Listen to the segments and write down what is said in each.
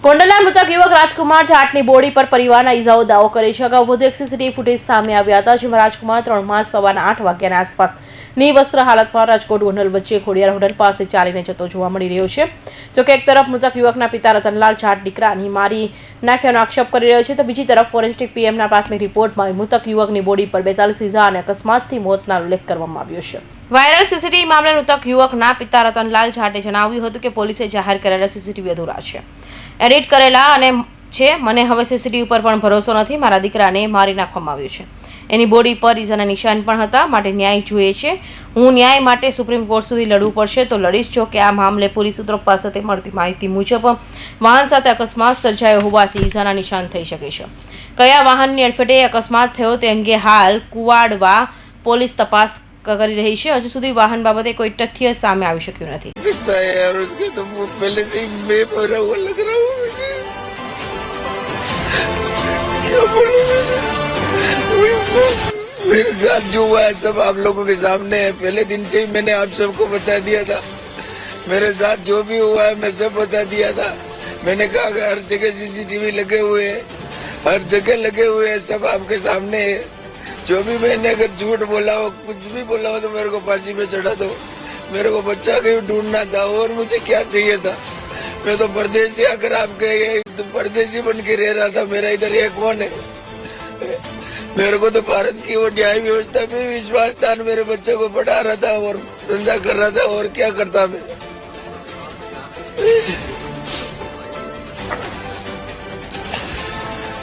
કોંડલના મૃતક યુવક રાજકુમાર જાટની બોડી પર પરિવારના ઈજાઓ દાવો કરે છે। અગાઉ વધુ એક સીસીટીવી ફૂટેજ સામે આવ્યા હતા, જેમાં રાજકુમાર 3 માર્ચ સવારના 8 વાગ્યાની આસપાસ નિવસ્ત્ર હાલતમાં રાજકોટ ગોંડલ વચ્ચે ખોડિયાર હોટલ પાસે ચાલીને જતો જોવા મળી રહ્યો છે। જોકે એક તરફ મૃતક યુવકના પિતા રતનલાલ જાટ દીકરાની મારી નાખ્યાનો આક્ષેપ કરી રહ્યો છે, તો બીજી તરફ ફોરેન્સિક પીએમના પ્રાથમિક રિપોર્ટમાં મૃતક યુવકની બોડી પર 42 ઈજા અને અકસ્માતથી મોતનો ઉલ્લેખ કરવામાં આવ્યો છે। વાયરલ સીસીટીવી મામલે મૃતક યુવકના પિતા રતનલાલ જાટે જણાવ્યું હતું કે પોલીસે જાહેર કરેલા સીસીટીવી અધૂરા છે, એડિટ કરેલા અને છે। મને હવે સીસીટીવી પર પણ ભરોસો નથી। મારા દીકરાને મારી નાખવામાં આવ્યો છે, એની બોડી પર ઈજાના નિશાન પણ હતા, માટે ન્યાય જોઈએ છે। હું ન્યાય માટે સુપ્રીમ કોર્ટ સુધી લડવું પડશે તો લડીશ। જો કે આ મામલે પોલીસ સૂત્રો પાસેથી મળતી માહિતી મુજબ વાહન સાથે અકસ્માત સર્જાયો હોવાથી ઈજાના નિશાન થઈ શકે છે। કયા વાહનની અડફેટે અકસ્માત થયો તે અંગે હાલ કુવાડવા પોલીસ તપાસ કરી रही है। हजू सुधी वाहन बाबते कोई तथ्य सामने आ शक्यु नहीं। मेरे साथ जो हुआ है सब आप लोगों के सामने है। पहले दिन से ही मैंने आप सबको बता दिया था। मेरे साथ जो भी हुआ है मैं सब बता दिया था। मैंने कहा कि हर जगह सीसीटीवी लगे हुए हैं, हर जगह लगे हुए हैं, सब आपके सामने है। जो भी मैंने अगर झूठ बोला हो, कुछ भी बोला हो तो मेरे को फांसी पे चढ़ा दो। मेरे को बच्चा कहीं ढूंढना था और मुझे क्या चाहिए था। मैं तो परदेसी आकर आपके तो परदेसी बन के रह रहा था। मेरा इधर ये कौन है? मेरे को तो भारत की वो न्याय व्यवस्था पे विश्वास था। मेरे बच्चे को पढ़ा रहा था और धंधा कर रहा था, और क्या करता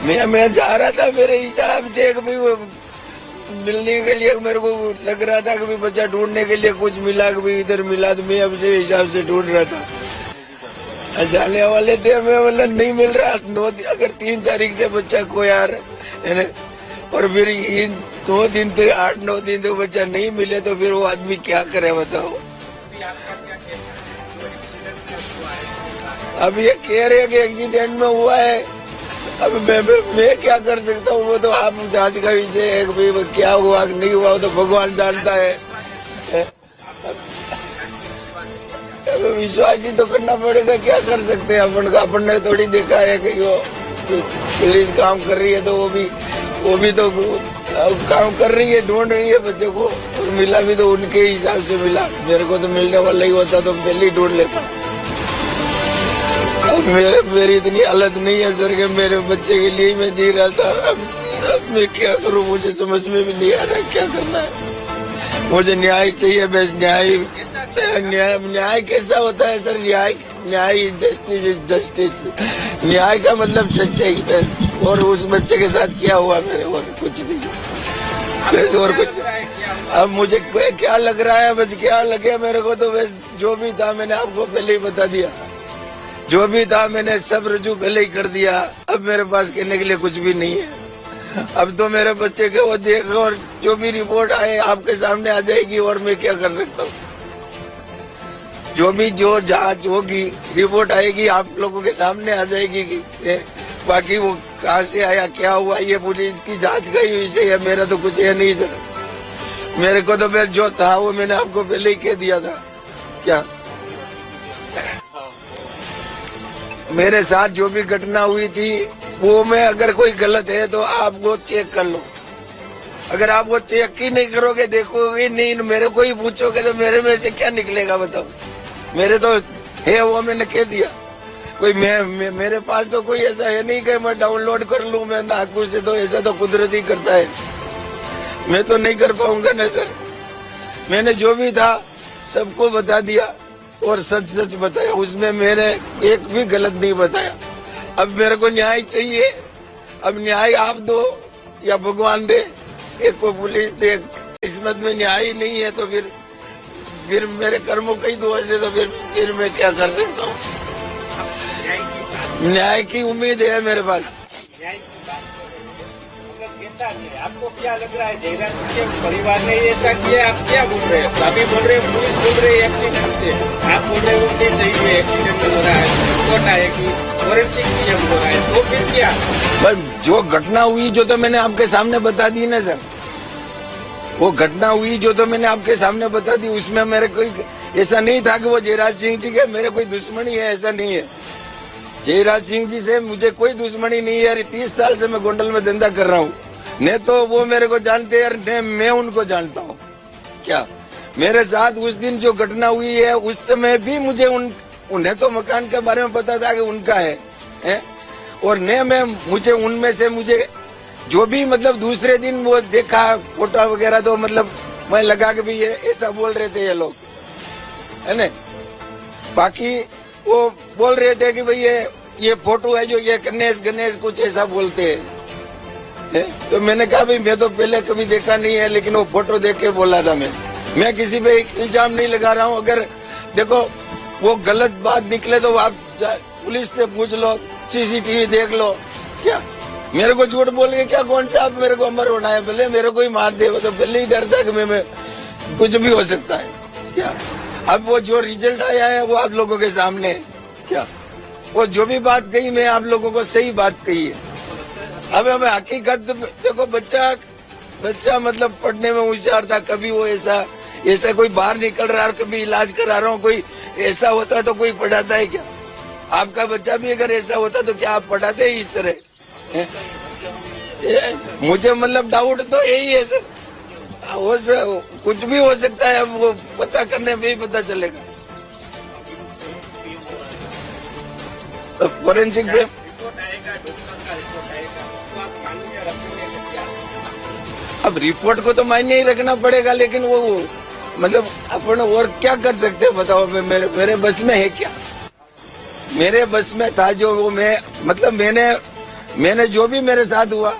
मैं जा रहा था मेरे हिसाब से कभी मिलने के लिए। मेरे को लग रहा था कि बच्चा ढूंढने के लिए कुछ मिला, कभी इधर मिला, तो मैं अब से हिसाब से ढूंढ रहा था। जाने वाले थे मैं, मतलब नहीं मिल रहा। अगर 3 तारीख से बच्चा को यार है ना, और फिर 2 दिन थे, 8-9 दिन तो बच्चा नहीं मिले, तो फिर वो आदमी क्या करे बताओ। अब ये कह रहे कि एक्सीडेंट में हुआ है। अब मैं क्या कर सकता हूँ? वो तो आप जांच का विषय है कि क्या हुआ नहीं हुआ, तो भगवान जानता है। अब विश्वास ही तो करना पड़ेगा, क्या कर सकते हैं अपन का। अपन ने थोड़ी देखा है कि वो पुलिस काम कर रही है, तो वो भी तो काम कर रही है, ढूंढ रही है बच्चों को, और मिला भी तो उनके हिसाब से मिला। मेरे को तो मिलने वाला ही होता तो पहले ही ढूंढ लेता। मेरी इतनी हालत नहीं है सर कि मेरे बच्चे के लिए मैं जी रहा था। अब मैं क्या करूं, मुझे समझ में भी नहीं आ रहा क्या करना है। मुझे न्याय चाहिए बस। न्याय कैसा होता है सर? न्याय जस्टिस इज जस्टिस। न्याय का मतलब सच्चाई बस। और उस बच्चे के साथ क्या हुआ मेरे, और कुछ नहीं बस, और कुछ नहीं। अब मुझे क्या लग रहा है, बस क्या लगे मेरे को, तो बस जो भी था मैंने आपको पहले ही बता दिया। जो भी था मैंने सब रजू पहले ही कर दिया। अब मेरे पास कहने के लिए कुछ भी नहीं है। अब तो मेरे बच्चे के वो देखो, और जो भी रिपोर्ट आए आपके सामने आ जाएगी, और मैं क्या कर सकता हूँ। जो जांच होगी, रिपोर्ट आएगी, आप लोगों के सामने आ जाएगी कि बाकी वो कहाँ से आया, क्या हुआ, ये पुलिस की जांच का ही विषय है। मेरा तो कुछ है नहीं सर। मेरे को तो बस जो था वो मैंने आपको पहले ही कह दिया था। क्या मेरे साथ जो भी घटना हुई थी वो में अगर कोई गलत है तो आप वो चेक कर लो। अगर आप वो चेक ही नहीं करोगे, देखोगे नहीं, मेरे को ही पूछोगे, तो मेरे में से क्या निकलेगा बताओ। मेरे तो है वो मैंने कह दिया। कोई मेरे पास तो कोई ऐसा है नहीं कि मैं डाउनलोड कर लूं मैं नाकू से, तो ऐसा तो कुदरती करता है। मैं तो नहीं कर पाऊंगा ना सर। मैंने जो भी था सबको बता दिया और सच सच बताया। उसमें मैंने एक भी गलत नहीं बताया। अब मेरे को न्याय चाहिए। अब न्याय आप दो या भगवान दे, एक को पुलिस दे। किस्मत में न्याय नहीं है तो फिर मेरे कर्मों का ही दोष है, तो फिर मैं क्या कर सकता हूँ। न्याय की उम्मीद है मेरे पास। आपको क्या लग रहा है? जयराम सिंह के परिवार ने ऐसा किया, आप क्या बोल रहे हैं? अभी बोल रहे हैं, पुलिस बोल रही है एक्सीडेंट से, आप बोल रहे हो कि सही है एक्सीडेंट हो रहा है, रिपोर्ट आएगी, फॉरेंसिक पीएम हो रहा है, तो फिर क्या? पर जो घटना हुई जो तो मैंने आपके सामने बता दी ना सर। वो घटना हुई जो तो मैंने आपके सामने बता दी। उसमें मेरे कोई ऐसा नहीं था कि वो जयराज सिंह जी के मेरे कोई दुश्मनी है, ऐसा नहीं है। जयराज सिंह जी से मुझे कोई दुश्मनी नहीं है यार। 30 साल से मैं गोंडल में धंधा कर रहा हूँ। न तो वो मेरे को जानते हैं न मैं उनको जानता हूँ। क्या मेरे साथ उस दिन जो घटना हुई है उस समय भी मुझे उन्हें तो मकान के बारे में पता था कि उनका है? और मुझे उनमें से मुझे जो भी मतलब दूसरे दिन वो देखा फोटो वगैरह तो मतलब मैं लगा कि भाई ये ऐसा बोल रहे थे ये लोग, है ना। बाकी वो बोल रहे थे कि भाई ये फोटो है जो ये गणेश कुछ ऐसा बोलते हैं। तो मैंने कहा भाई मैं तो पहले कभी देखा नहीं है, लेकिन वो फोटो देख के बोला था। मैं किसी पे इल्जाम नहीं लगा रहा हूँ। अगर देखो वो गलत बात निकले तो आप पुलिस से पूछ लो, सीसीटीवी देख लो। क्या मेरे को झूठ बोल के क्या कौन सा आप मेरे को अमर होना है? भले मेरे को ही मार दे, वो तो पहले ही डर था कि मैं कुछ भी हो सकता है। क्या अब वो जो रिजल्ट आया है वो आप लोगों के सामने है। क्या वो जो भी बात कही मैं आप लोगों को सही बात कही है। अब हमें हकीकत देखो, बच्चा मतलब पढ़ने में होशियार था। कभी वो ऐसा कोई बाहर निकल रहा है, कभी इलाज करा रहा हूँ, कोई ऐसा होता तो कोई पढ़ाता है क्या? आपका बच्चा भी अगर ऐसा होता तो क्या आप पढ़ाते ही इस तरह? मुझे मतलब डाउट तो यही है सर। कुछ भी हो सकता है, अब वो पता करने में ही पता चलेगा। तो फोरेंसिक पे अब रिपोर्ट को तो मायने ही रखना पड़ेगा, लेकिन वो मतलब अपन और क्या कर सकते हैं बताओ? मेरे बस में है क्या? मेरे बस में था जो वो मैंने जो भी मेरे साथ हुआ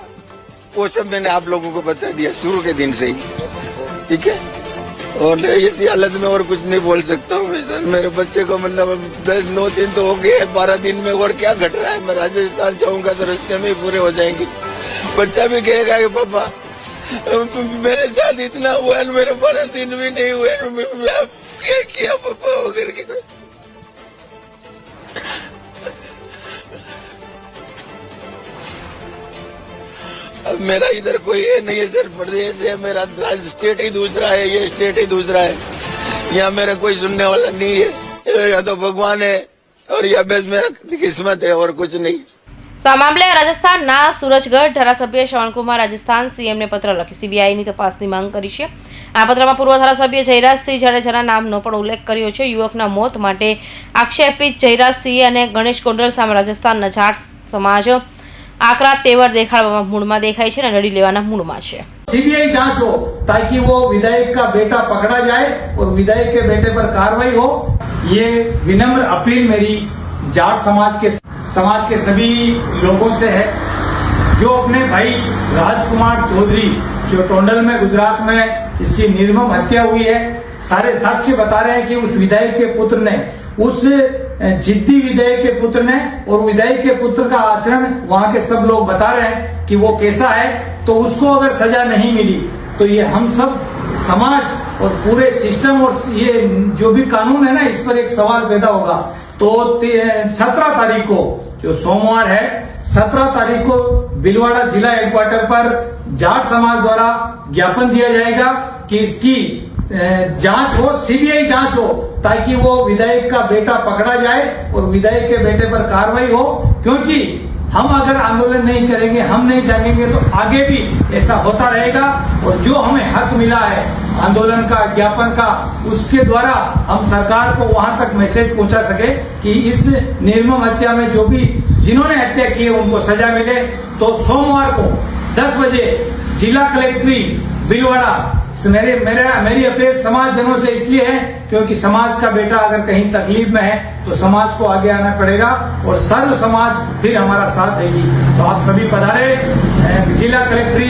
वो सब मैंने आप लोगों को बता दिया शुरू के दिन से ही, ठीक है। और इसी हालत में और कुछ नहीं बोल सकता हूँ सर। मेरे बच्चे को मतलब 9 दिन तो हो गए, 12 दिन में और क्या घट रहा है? मैं राजस्थान जाऊंगा तो रास्ते में ही पूरे हो जाएंगे। बच्चा भी कहेगा कि पापा मेरे साथ इतना हुआ, मेरे 12 दिन भी नहीं हुए, क्या किया पापा वगैरह के। अब मेरा इधर कोई है नहीं है सर, प्रदेश है मेरा, स्टेट ही दूसरा है, ये स्टेट ही दूसरा है। यहाँ मेरा कोई सुनने वाला नहीं है, या तो भगवान है और या बस मेरा किस्मत है और कुछ नहीं। તો આ મામલે રાજસ્થાનના સુરજગઢ ધારાસભ્ય શ્રવણકુમાર રાજસ્થાન સીએમને પત્ર લખી સીબીઆઈની તપાસની માંગ કરી છે। આ પત્રમાં પૂર્વ ધારાસભ્ય જયરાજસિંહ જાડેજાના નામનો પણ ઉલ્લેખ કર્યો છે। યુવકના મોત માટે આક્ષેપિત જયરાજસિંહ અને ગણેશ ગોંડલ સામે રાજસ્થાનના જાટ સમાજ આકરા તેવર દેખાડવામાં મૂળમાં દેખાય છે અને લડી લેવાના મૂળમાં છે। सीबीआई जांच हो ताकि वो विधायक का बेटा पकड़ा जाए और विधायक के बेटे पर कार्रवाई हो। ये विनम्र अपील मेरी जाट समाज के सभी लोगों से है। जो अपने भाई राजकुमार चौधरी जो टोंडल में गुजरात में इसकी निर्मम हत्या हुई है, सारे साक्ष्य बता रहे हैं कि उस विधायक के पुत्र ने, उस जिद्दी विधायक के पुत्र ने और विधायक के पुत्र का आचरण वहां के सब लोग बता रहे हैं कि वो कैसा है। तो उसको अगर सजा नहीं मिली तो ये हम सब समाज और पूरे सिस्टम और ये जो भी कानून है ना, इस पर एक सवाल पैदा होगा। तो 17 तारीख को जो सोमवार है, 17 तारीख को भीलवाड़ा जिला हेडक्वार्टर पर जाट समाज द्वारा ज्ञापन दिया जाएगा कि इसकी जांच हो, सीबीआई जांच हो, ताकि वो विधायक का बेटा पकड़ा जाए और विधायक के बेटे पर कार्रवाई हो। क्योंकि हम अगर आंदोलन नहीं करेंगे, हम नहीं जागेंगे तो आगे भी ऐसा होता रहेगा। और जो हमें हक मिला है आंदोलन का, ज्ञापन का, उसके द्वारा हम सरकार को वहां तक मैसेज पहुंचा सके कि इस निर्मम हत्या में जो भी जिन्होंने हत्या की है उनको सजा मिले। तो सोमवार को 10 बजे जिला कलेक्ट्री भीलवाड़ा मेरी अपील समाज जनों से इसलिए है क्योंकि समाज का बेटा अगर कहीं तकलीफ में है तो समाज को आगे आना पड़ेगा और सर्व समाज फिर हमारा साथ देगी। तो आप सभी पधारे। जिला कलेक्ट्री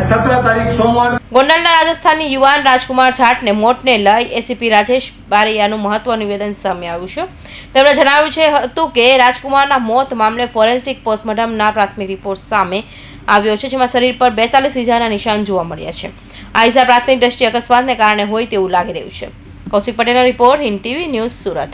17 तारीख सोमवार। ગોંડલના રાજસ્થાની યુવાન રાજકુમાર જાટને મોતને લઈ એસીપી રાજેશ બારૈયાનું મહત્વનું નિવેદન સામે આવ્યું છે। તેમણે જણાવ્યું હતું કે રાજકુમારના મોત મામલે ફોરેન્સિક પોસ્ટમોર્ટમના પ્રાથમિક રિપોર્ટ સામે આવ્યો છે, જેમાં શરીર પર 42 ઇજાના નિશાન જોવા મળ્યા છે। આ ઇજા પ્રાથમિક દ્રષ્ટિએ અકસ્માતને કારણે હોય તેવું લાગી રહ્યું છે। કૌશિક પટેલનો report, Hind TV news, Surat.